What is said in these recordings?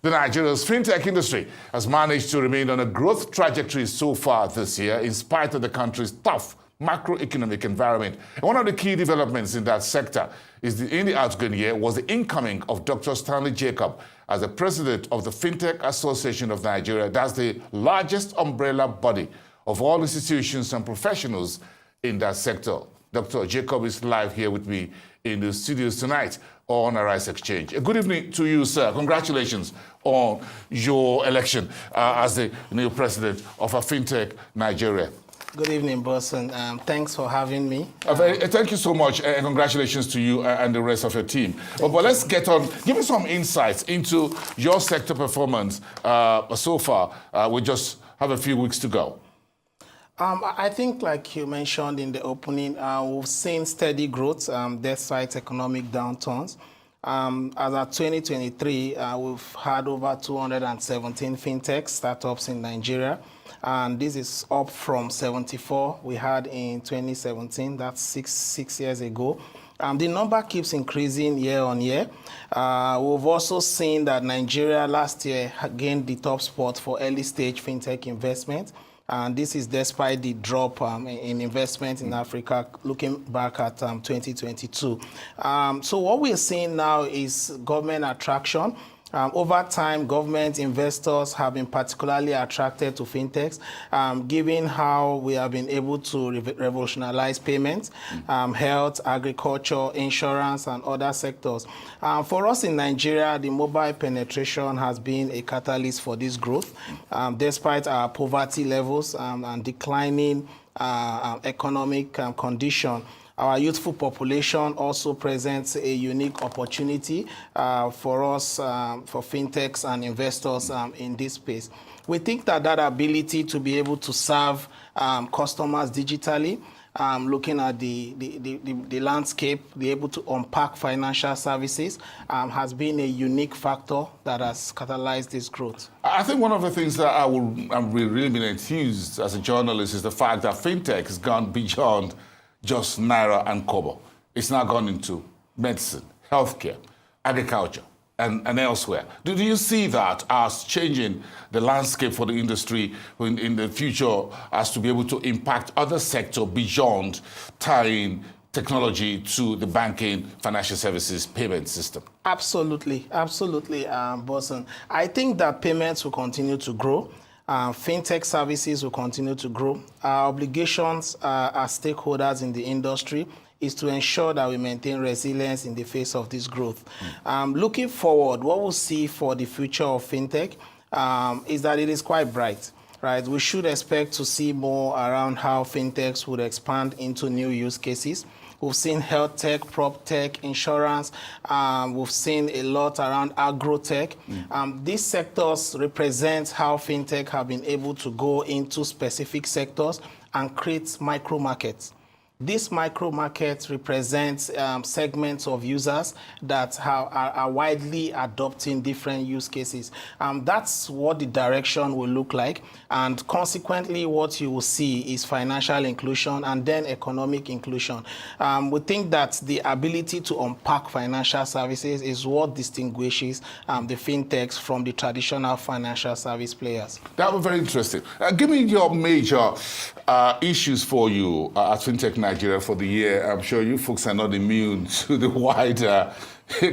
The Nigeria's fintech industry has managed to remain on a growth trajectory so far this year in spite of the country's tough macroeconomic environment. And one of the key developments in that sector in the outgoing year was the incoming of Dr. Stanley Jacob as the president of the Fintech Association of Nigeria. That's the largest umbrella body of all institutions and professionals in that sector. Dr. Jacob is live here with me in the studios tonight on Arise Exchange. Good evening to you, sir. Congratulations on your election as the new president of Fintech Nigeria. Good evening, boss, and thanks for having me. Thank you so much, and congratulations to you and the rest of your team. But let's get on. Give me some insights into your sector performance so far. We just have a few weeks to go. I think, like you mentioned in the opening, we've seen steady growth despite economic downturns. As of 2023, we've had over 217 fintech startups in Nigeria, and this is up from 74 we had in 2017. That's six years ago. The number keeps increasing year on year. We've also seen that Nigeria last year gained the top spot for early stage fintech investment. And this is despite the drop in investment in Africa, looking back at 2022. So what we're seeing now is government attraction. Over time, government investors have been particularly attracted to fintechs, given how we have been able to revolutionize payments, health, agriculture, insurance, and other sectors. For us in Nigeria, the mobile penetration has been a catalyst for this growth, despite our poverty levels and declining economic condition. Our youthful population also presents a unique opportunity for us, for fintechs and investors in this space. We think that ability to be able to serve customers digitally, looking at the landscape, be able to unpack financial services, has been a unique factor that has catalyzed this growth. I think one of the things that I'm really been enthused as a journalist is the fact that fintech has gone beyond just Naira and Kobo. It's now gone into medicine, healthcare, agriculture, and elsewhere. Do you see that as changing the landscape for the industry in the future as to be able to impact other sectors beyond tying technology to the banking, financial services, payment system? Absolutely, absolutely, Bosun. I think that payments will continue to grow. Fintech services will continue to grow. Our obligations as stakeholders in the industry is to ensure that we maintain resilience in the face of this growth. Looking forward, what we'll see for the future of fintech is that it is quite bright. Right? We should expect to see more around how fintechs would expand into new use cases. We've seen health tech, prop tech, insurance. We've seen a lot around agro-tech. These sectors represent how fintech have been able to go into specific sectors and create micro markets. These micro markets represent segments of users that are widely adopting different use cases. That's what the direction will look like. And consequently, what you will see is financial inclusion and then economic inclusion. We think that the ability to unpack financial services is what distinguishes the fintechs from the traditional financial service players. That was very interesting. Give me your major issues for you at Fintech Nigeria for the year. I'm sure you folks are not immune to the wider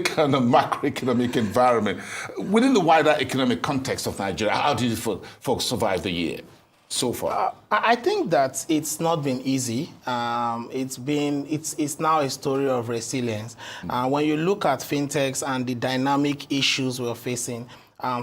kind of macroeconomic environment. Within the wider economic context of Nigeria, how did folks survive the year so far? I think that it's not been easy. It's now a story of resilience. When you look at fintechs and the dynamic issues we're facing,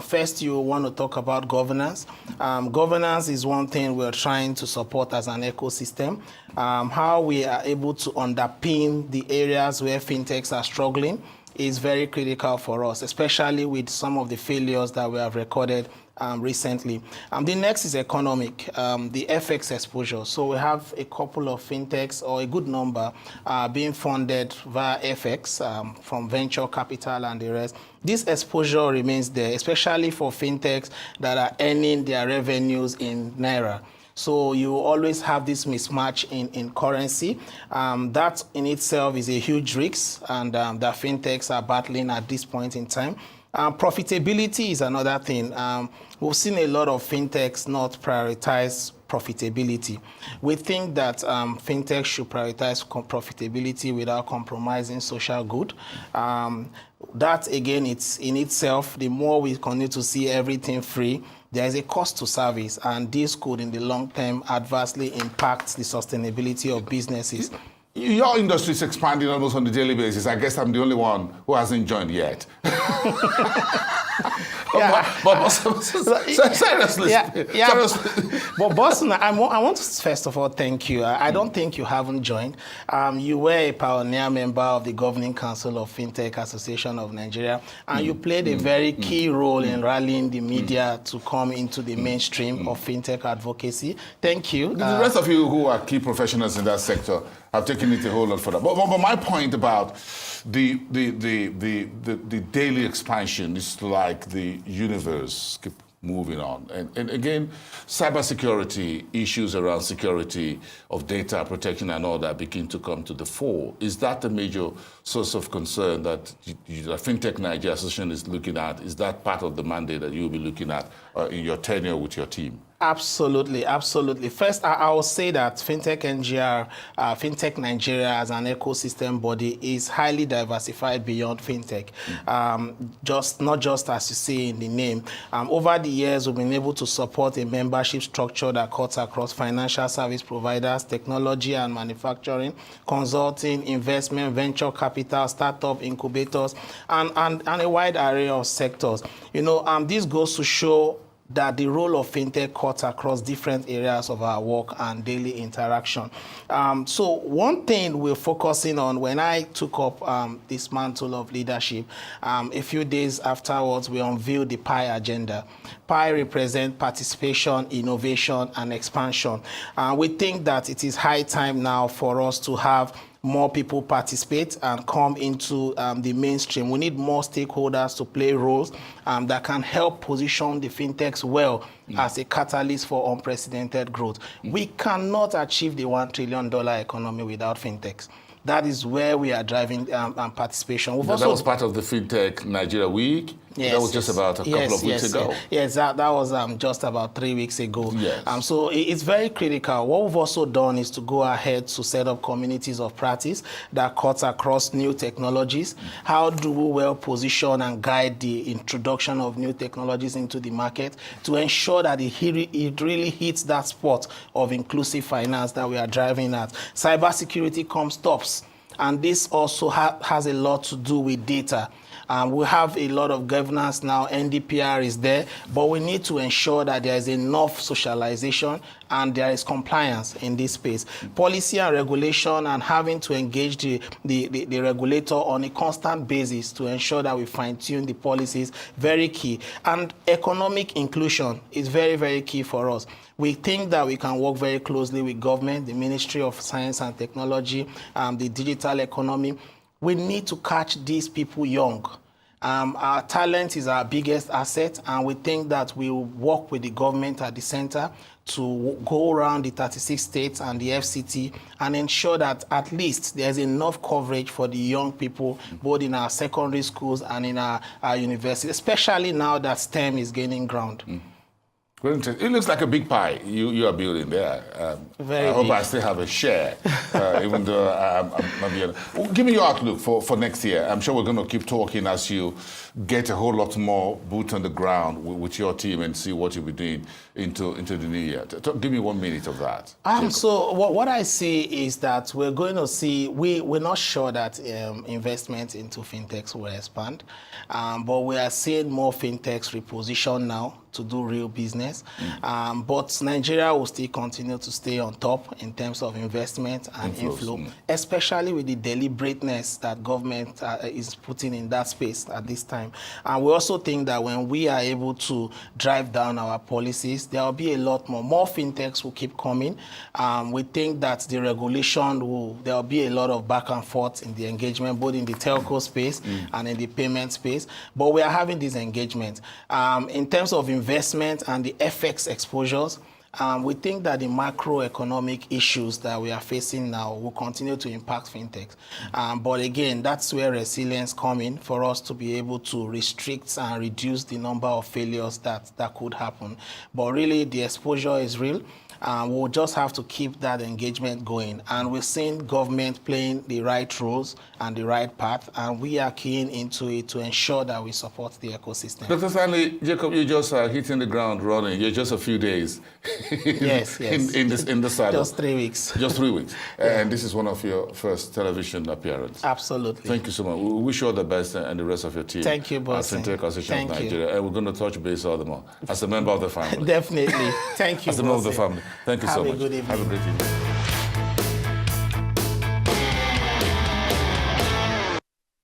first, you want to talk about governance. Governance is one thing we're trying to support as an ecosystem. How we are able to underpin the areas where fintechs are struggling is very critical for us, especially with some of the failures that we have recorded recently. The next is economic, the FX exposure. So we have a couple of fintechs, or a good number, being funded via FX from venture capital and the rest. This exposure remains there, especially for fintechs that are earning their revenues in Naira. So you always have this mismatch in currency. That in itself is a huge risk, and the fintechs are battling at this point in time. Profitability is another thing. We've seen a lot of fintechs not prioritize profitability. We think that fintech should prioritize profitability without compromising social good. That again, it's in itself, the more we continue to see everything free, there is a cost to service, and this could in the long term adversely impact the sustainability of businesses. Your industry is expanding almost on a daily basis. I guess I'm the only one who hasn't joined yet. But seriously. But Boston, I want to first of all thank you. I don't think you haven't joined. You were a pioneer member of the Governing Council of Fintech Association of Nigeria, and you played a very key role in rallying the media to come into the mainstream of fintech advocacy. Thank you. The rest of you who are key professionals in that sector have taken it a whole lot further. But my point about the daily expansion is like the universe keep moving on. And again, cybersecurity, issues around security of data protection and all that begin to come to the fore. Is that a major source of concern that the FintechNGR Association is looking at? Is that part of the mandate that you'll be looking at in your tenure with your team? Absolutely, absolutely. First, I will say that FintechNGR, Fintech Nigeria as an ecosystem body is highly diversified beyond fintech. Not just as you see in the name. Over the years, we've been able to support a membership structure that cuts across financial service providers, technology and manufacturing, consulting, investment, venture capital, startup incubators, and a wide array of sectors. You know, this goes to show that the role of fintech cuts across different areas of our work and daily interaction. So one thing we're focusing on when I took up this mantle of leadership, a few days afterwards, we unveiled the PI agenda. PI represents participation, innovation, and expansion. We think that it is high time now for us to have more people participate and come into the mainstream. We need more stakeholders to play roles that can help position the fintechs well as a catalyst for unprecedented growth. We cannot achieve the $1 trillion economy without fintechs. That is where we are driving participation. That was part of the Fintech Nigeria Week. Yes, that was just about a couple of weeks ago. Yes, that was just about 3 weeks ago. Yes. So it's very critical. What we've also done is to go ahead to set up communities of practice that cuts across new technologies. How do we well position and guide the introduction of new technologies into the market to ensure that it really hits that spot of inclusive finance that we are driving at? Cybersecurity comes tops, and this also has a lot to do with data. We have a lot of governance now. NDPR is there, but we need to ensure that there is enough socialization and there is compliance in this space. Policy and regulation, and having to engage the regulator on a constant basis to ensure that we fine-tune the policies, very key. And economic inclusion is very, very key for us. We think that we can work very closely with government, the Ministry of Science and Technology, the digital economy. We need to catch these people young. Our talent is our biggest asset, and we think that we will work with the government at the center to go around the 36 states and the FCT and ensure that at least there's enough coverage for the young people, both in our secondary schools and in our universities, especially now that STEM is gaining ground. It looks like a big pie you are building there. I hope I still have a share, even though I'm give me your outlook for next year. I'm sure we're going to keep talking as you get a whole lot more boot on the ground with your team and see what you'll be doing into the new year. Give me 1 minute of that. So what I see is that we're going to see, we're not sure that investment into fintechs will expand, but we are seeing more fintechs reposition now to do real business. But Nigeria will still continue to stay on top in terms of investment and inflow, especially with the deliberateness that government is putting in that space at this time. And we also think that when we are able to drive down our policies, there will be a lot more fintechs will keep coming. We think that the regulation there will be a lot of back and forth in the engagement, both in the telco space and in the payment space. But we are having this engagement. In terms of investment and the FX exposures, We think that the macroeconomic issues that we are facing now will continue to impact fintechs. But again, that's where resilience comes in for us to be able to restrict and reduce the number of failures that could happen. But really, the exposure is real. We'll just have to keep that engagement going. And we've seen government playing the right roles and the right path, and we are keen into it to ensure that we support the ecosystem. Dr. Stanley Jacob, you're just hitting the ground running. You're just a few days yes. in the saddle. Just 3 weeks. Just 3 weeks. Yeah. And this is one of your first television appearances. Absolutely. Thank you so much. We wish you all the best and the rest of your team. Thank you, boss. At FintechNGR of Nigeria. And we're going to touch base all the more as a member of the family. Definitely. Thank you, as a member of the family. Thank you so much. Have a good evening. Have a great evening.